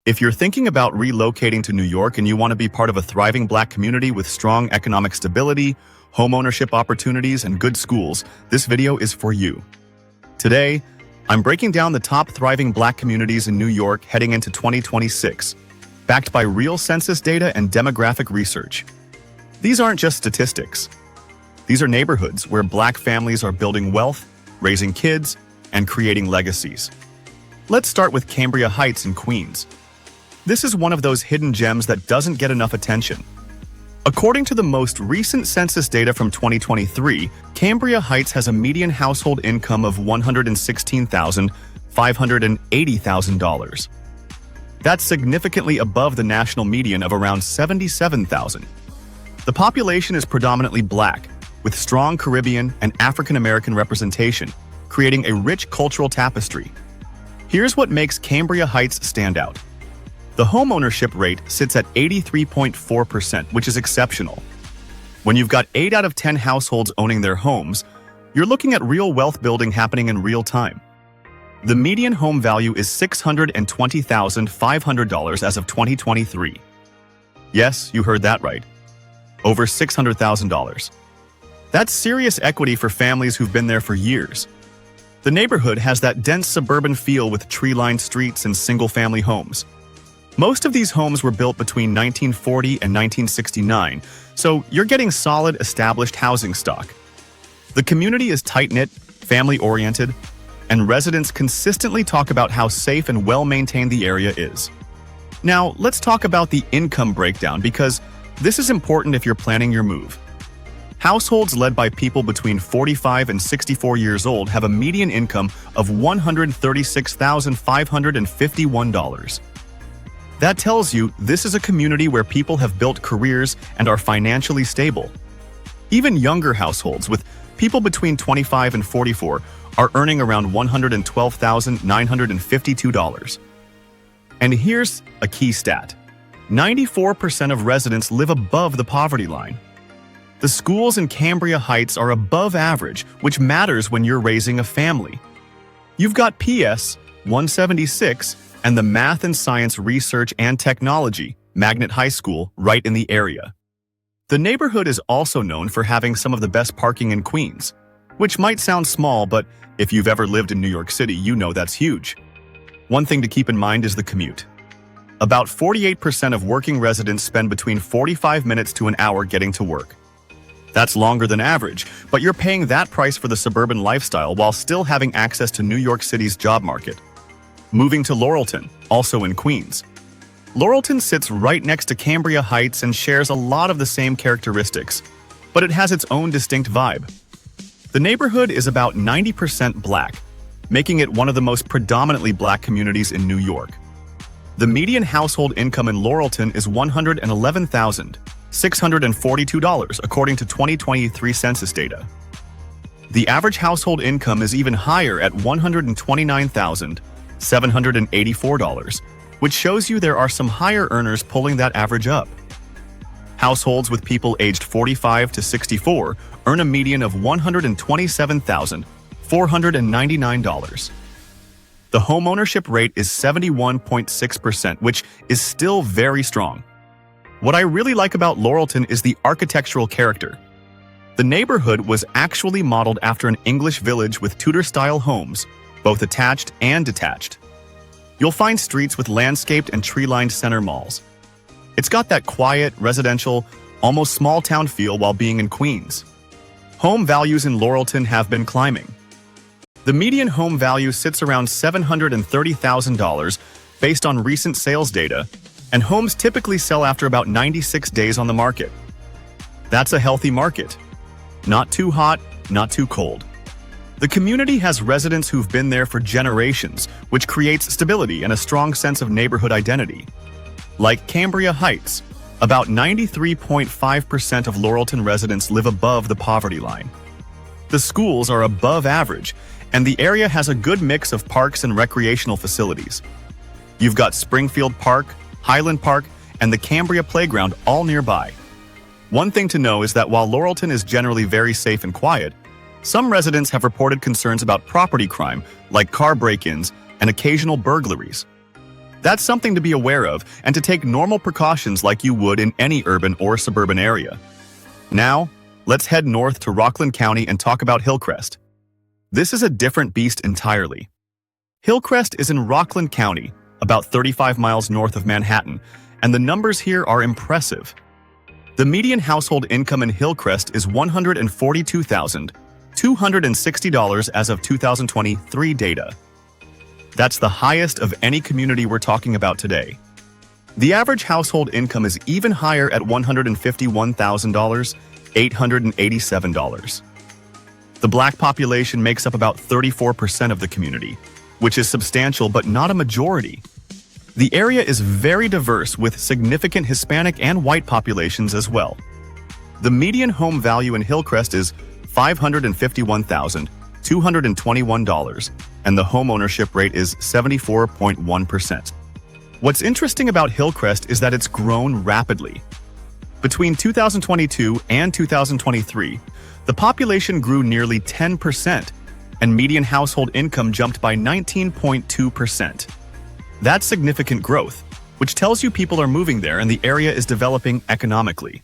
If you're thinking about relocating to New York and you want to be part of a thriving Black community with strong economic stability, homeownership opportunities, and good schools, this video is for you. Today, I'm breaking down the top thriving Black communities in New York heading into 2026, backed by real census data and demographic research. These aren't just statistics. These are neighborhoods where Black families are building wealth, raising kids, and creating legacies. Let's start with Cambria Heights in Queens. This is one of those hidden gems that doesn't get enough attention. According to the most recent census data from 2023, Cambria Heights has a median household income of $116,580,000. That's significantly above the national median of around $77,000. The population is predominantly Black, with strong Caribbean and African American representation, creating a rich cultural tapestry. Here's what makes Cambria Heights stand out. The homeownership rate sits at 83.4%, which is exceptional. When you've got 8 out of 10 households owning their homes, you're looking at real wealth building happening in real time. The median home value is $620,500 as of 2023. Yes, you heard that right. Over $600,000. That's serious equity for families who've been there for years. The neighborhood has that dense suburban feel with tree-lined streets and single-family homes. Most of these homes were built between 1940 and 1969, so you're getting solid, established housing stock. The community is tight-knit, family-oriented, and residents consistently talk about how safe and well-maintained the area is. Now, let's talk about the income breakdown because this is important if you're planning your move. Households led by people between 45 and 64 years old have a median income of $136,551. That tells you this is a community where people have built careers and are financially stable. Even younger households with people between 25 and 44 are earning around $112,952. And here's a key stat. 94% of residents live above the poverty line. The schools in Cambria Heights are above average, which matters when you're raising a family. You've got PS 176 and the Math and Science Research and Technology, Magnet High School, right in the area. The neighborhood is also known for having some of the best parking in Queens, which might sound small, but if you've ever lived in New York City, you know that's huge. One thing to keep in mind is the commute. About 48% of working residents spend between 45 minutes to an hour getting to work. That's longer than average, but you're paying that price for the suburban lifestyle while still having access to New York City's job market. Moving to Laurelton, also in Queens. Laurelton sits right next to Cambria Heights and shares a lot of the same characteristics, but it has its own distinct vibe. The neighborhood is about 90% Black, making it one of the most predominantly Black communities in New York. The median household income in Laurelton is $111,642 according to 2023 census data. The average household income is even higher at $129,784, which shows you there are some higher earners pulling that average up. Households with people aged 45 to 64 earn a median of $127,499. The homeownership rate is 71.6%, which is still very strong. What I really like about Laurelton is the architectural character. The neighborhood was actually modeled after an English village with Tudor-style homes, both attached and detached. You'll find streets with landscaped and tree-lined center malls. It's got that quiet, residential, almost small-town feel while being in Queens. Home values in Laurelton have been climbing. The median home value sits around $730,000 based on recent sales data, and homes typically sell after about 96 days on the market. That's a healthy market. Not too hot, not too cold. The community has residents who've been there for generations, which creates stability and a strong sense of neighborhood identity. Like Cambria Heights, about 93.5% of Laurelton residents live above the poverty line. The schools are above average, and the area has a good mix of parks and recreational facilities. You've got Springfield Park, Highland Park, and the Cambria Playground all nearby. One thing to know is that while Laurelton is generally very safe and quiet, some residents have reported concerns about property crime, like car break-ins and occasional burglaries. That's something to be aware of and to take normal precautions like you would in any urban or suburban area. Now, let's head north to Rockland County and talk about Hillcrest. This is a different beast entirely. Hillcrest is in Rockland County, about 35 miles north of Manhattan, and the numbers here are impressive. The median household income in Hillcrest is $142,260 as of 2023 data. That's the highest of any community we're talking about today. The average household income is even higher at $151,887. The Black population makes up about 34% of the community, which is substantial but not a majority. The area is very diverse with significant Hispanic and white populations as well. The median home value in Hillcrest is $551,221, and the homeownership rate is 74.1%. What's interesting about Hillcrest is that it's grown rapidly. Between 2022 and 2023, the population grew nearly 10%, and median household income jumped by 19.2%. That's significant growth, which tells you people are moving there and the area is developing economically.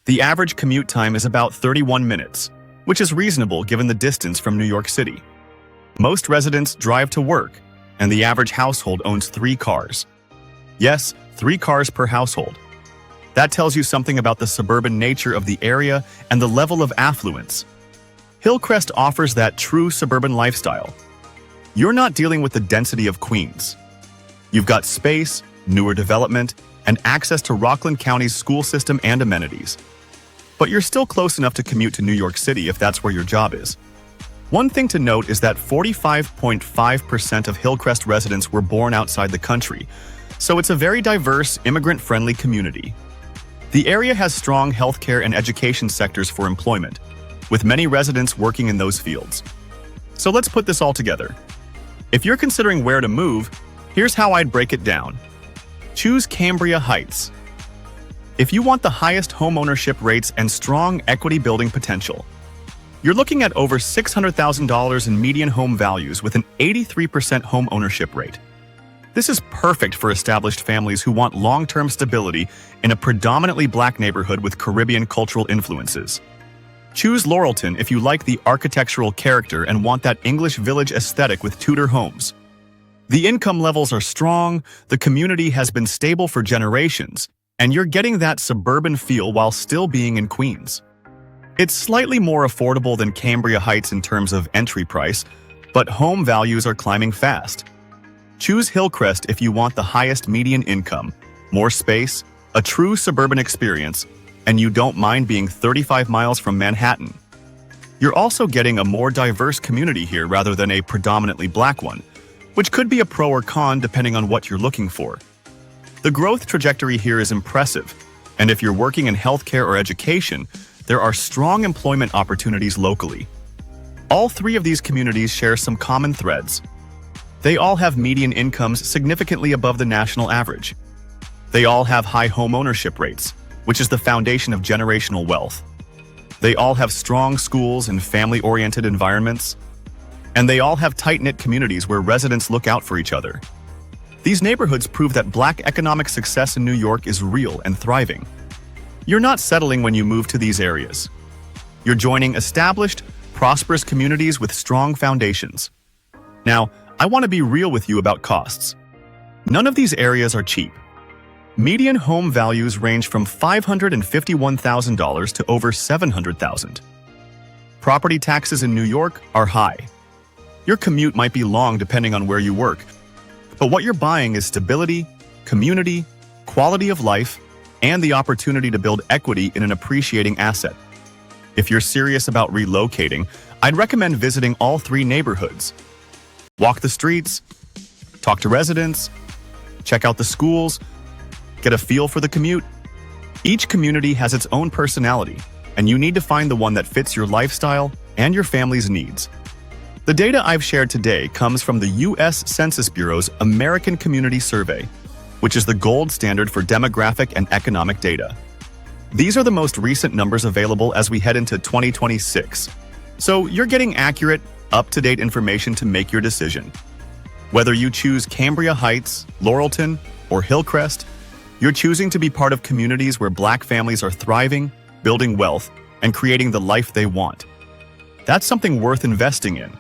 The average commute time is about 31 minutes, which is reasonable given the distance from New York City. Most residents drive to work, and the average household owns 3 cars. Yes, 3 cars per household. That tells you something about the suburban nature of the area and the level of affluence. Hillcrest offers that true suburban lifestyle. You're not dealing with the density of Queens. You've got space, newer development, and access to Rockland County's school system and amenities. But you're still close enough to commute to New York City if that's where your job is. One thing to note is that 45.5% of Hillcrest residents were born outside the country, so it's a very diverse, immigrant-friendly community. The area has strong healthcare and education sectors for employment, with many residents working in those fields. So let's put this all together. If you're considering where to move, here's how I'd break it down. Choose Cambria Heights. If you want the highest home ownership rates and strong equity building potential, you're looking at over $600,000 in median home values with an 83% home ownership rate. This is perfect for established families who want long-term stability in a predominantly Black neighborhood with Caribbean cultural influences. Choose Laurelton if you like the architectural character and want that English village aesthetic with Tudor homes. The income levels are strong, the community has been stable for generations, and you're getting that suburban feel while still being in Queens. It's slightly more affordable than Cambria Heights in terms of entry price, but home values are climbing fast. Choose Hillcrest if you want the highest median income, more space, a true suburban experience, and you don't mind being 35 miles from Manhattan. You're also getting a more diverse community here rather than a predominantly Black one, which could be a pro or con depending on what you're looking for. The growth trajectory here is impressive, and if you're working in healthcare or education, there are strong employment opportunities locally. All 3 of these communities share some common threads. They all have median incomes significantly above the national average. They all have high home ownership rates, which is the foundation of generational wealth. They all have strong schools and family-oriented environments. And they all have tight-knit communities where residents look out for each other. These neighborhoods prove that Black economic success in New York is real and thriving. You're not settling when you move to these areas. You're joining established, prosperous communities with strong foundations. Now, I want to be real with you about costs. None of these areas are cheap. Median home values range from $551,000 to over $700,000. Property taxes in New York are high. Your commute might be long depending on where you work, but what you're buying is stability, community, quality of life, and the opportunity to build equity in an appreciating asset. If you're serious about relocating, I'd recommend visiting all 3 neighborhoods. Walk the streets, talk to residents, check out the schools, get a feel for the commute. Each community has its own personality, and you need to find the one that fits your lifestyle and your family's needs. The data I've shared today comes from the U.S. Census Bureau's American Community Survey, which is the gold standard for demographic and economic data. These are the most recent numbers available as we head into 2026. So you're getting accurate, up-to-date information to make your decision. Whether you choose Cambria Heights, Laurelton, or Hillcrest, you're choosing to be part of communities where Black families are thriving, building wealth, and creating the life they want. That's something worth investing in.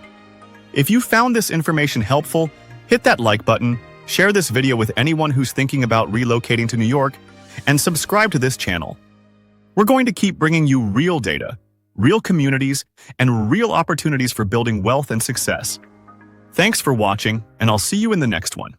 If you found this information helpful, hit that like button, share this video with anyone who's thinking about relocating to New York, and subscribe to this channel. We're going to keep bringing you real data, real communities, and real opportunities for building wealth and success. Thanks for watching, and I'll see you in the next one.